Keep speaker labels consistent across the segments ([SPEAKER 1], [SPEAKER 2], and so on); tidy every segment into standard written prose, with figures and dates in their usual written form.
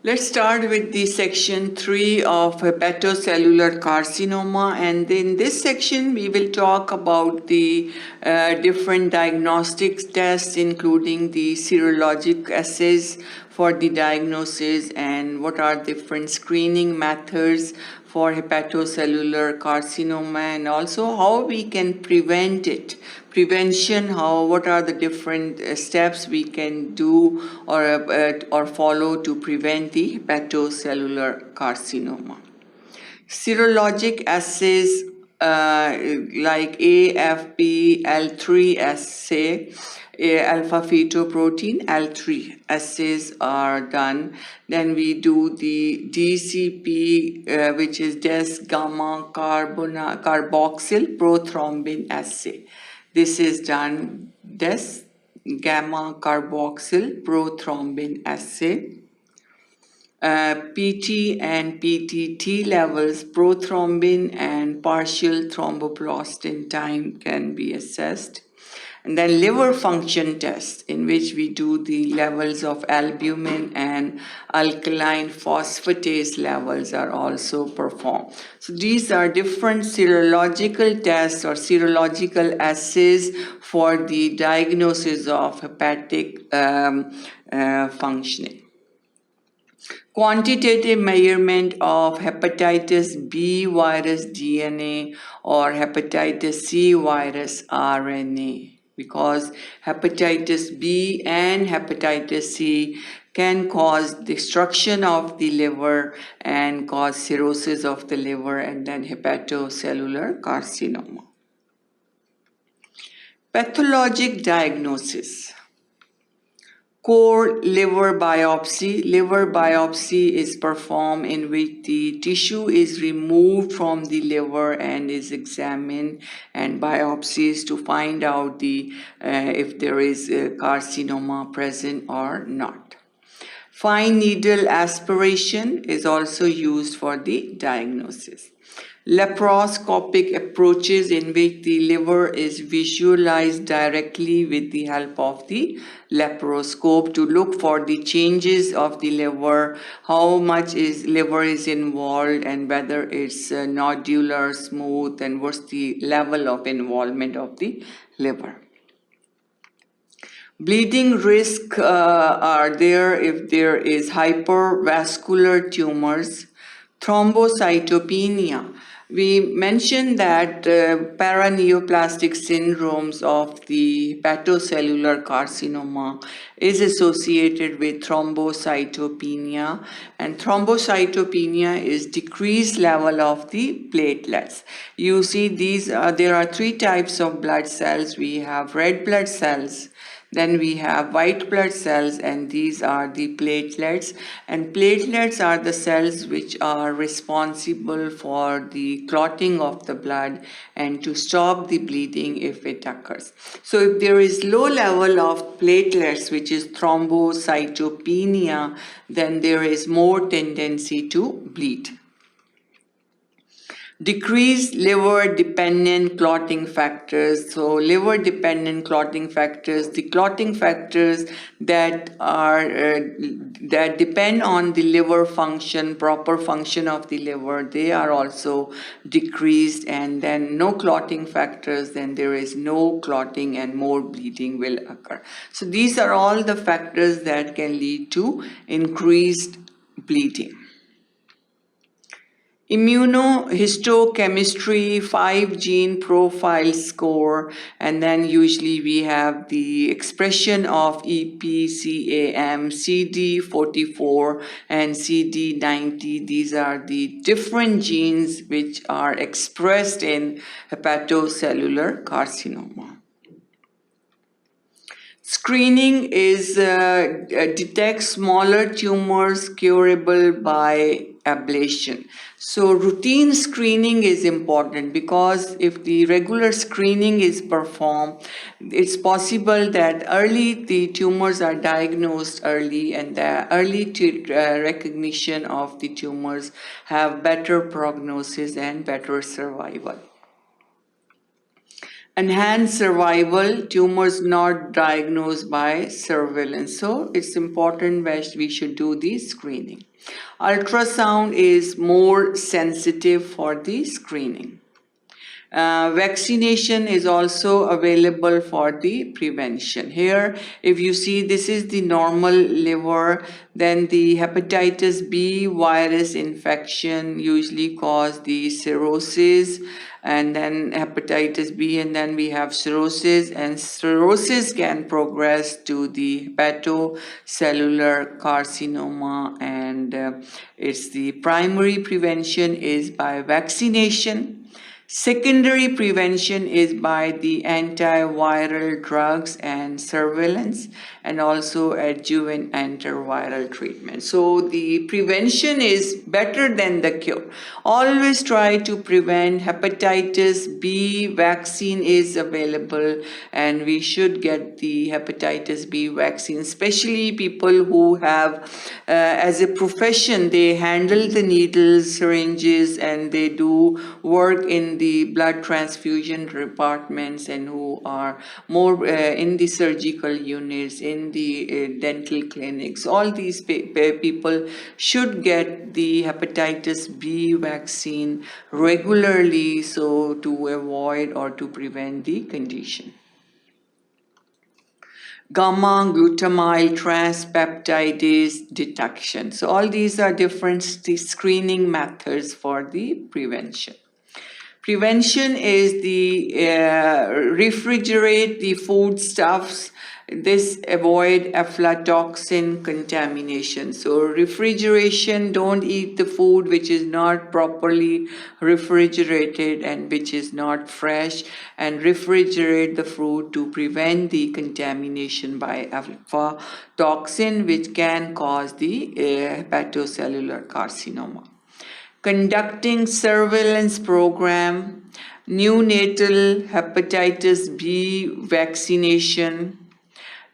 [SPEAKER 1] Let's start with the section 3 of hepatocellular carcinoma, and in this section we will talk about the different diagnostics tests, including the serologic assays for the diagnosis and what are different screening methods for hepatocellular carcinoma, and also how we can prevent it. Prevention, what are the different steps we can do or follow to prevent the hepatocellular carcinoma. Serologic assays like AFP L3 assay, alpha fetoprotein L3 assays are done. Then we do the DCP, which is des gamma carboxyl prothrombin assay. This is done des gamma carboxyl prothrombin assay. PT and PTT levels, prothrombin and partial thromboplastin time can be assessed. And then liver function test, in which we do the levels of albumin and alkaline phosphatase levels are also performed. So these are different serological tests or serological assays for the diagnosis of hepatic functioning. Quantitative measurement of hepatitis B virus DNA or hepatitis C virus RNA, because hepatitis B and hepatitis C can cause destruction of the liver and cause cirrhosis of the liver and then hepatocellular carcinoma. Pathologic diagnosis. Core liver biopsy. Liver biopsy is performed in which the tissue is removed from the liver and is examined, and biopsies to find out if there is a carcinoma present or not. Fine needle aspiration is also used for the diagnosis. Laparoscopic approaches, in which the liver is visualized directly with the help of the laparoscope to look for the changes of the liver, how much liver is involved, and whether it's nodular, smooth, and what's the level of involvement of the liver. Bleeding risk are there if there is hypervascular tumors. Thrombocytopenia. We mentioned that paraneoplastic syndromes of the hepatocellular carcinoma is associated with thrombocytopenia, and thrombocytopenia is decreased level of the platelets. You see there are three types of blood cells. We have red blood cells, then we have white blood cells, and these are the platelets. And platelets are the cells which are responsible for the clotting of the blood and to stop the bleeding if it occurs. So if there is low level of platelets, which is thrombocytopenia, then there is more tendency to bleed. Decreased liver-dependent clotting factors. So liver-dependent clotting factors, the clotting factors that depend on the liver function, proper function of the liver, they are also decreased, and then no clotting factors, then there is no clotting and more bleeding will occur. So these are all the factors that can lead to increased bleeding. Immunohistochemistry, 5-gene profile score, and then usually we have the expression of EPCAM, CD44 and CD90. These are the different genes which are expressed in hepatocellular carcinoma. Screening detects smaller tumors curable by ablation. So routine screening is important, because if the regular screening is performed, it's possible that the tumors are diagnosed early, and the early recognition of the tumors have better prognosis and better survival. enhance survival, tumors not diagnosed by surveillance. So it's important that we should do the screening. Ultrasound is more sensitive for the screening. Vaccination is also available for the prevention. Here, if you see, this is the normal liver, then the hepatitis B virus infection usually cause the cirrhosis, and then hepatitis B, and then we have cirrhosis, and cirrhosis can progress to the hepatocellular carcinoma, and it's the primary prevention is by vaccination. Secondary prevention is by the antiviral drugs and surveillance, and also adjuvant antiviral treatment. So the prevention is better than the cure. Always try to prevent. Hepatitis B vaccine is available, and we should get the hepatitis B vaccine, especially people who have as a profession, they handle the needles, syringes, and they do work in the blood transfusion departments, and who are more in the surgical units, in the dental clinics. All these people should get the hepatitis B vaccine regularly, so to avoid or to prevent the condition. Gamma glutamyl transpeptidase detection. So all these are different screening methods for the prevention. Prevention is the refrigerate the foodstuffs. This avoid aflatoxin contamination. So refrigeration, don't eat the food which is not properly refrigerated and which is not fresh, and refrigerate the food to prevent the contamination by aflatoxin, which can cause the hepatocellular carcinoma. Conducting surveillance program, neonatal hepatitis B vaccination,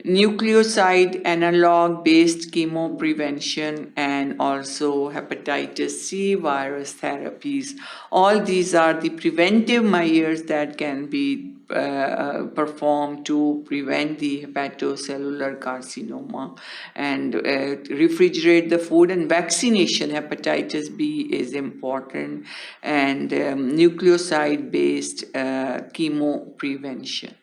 [SPEAKER 1] nucleoside analog based chemo prevention, and also hepatitis C virus therapies. All these are the preventive measures that can be performed to prevent the hepatocellular carcinoma, and refrigerate the food, and vaccination. Hepatitis B is important, and nucleoside based chemo prevention.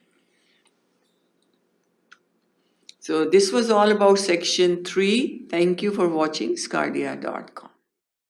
[SPEAKER 1] So this was all about section 3. Thank you for watching sqadia.com.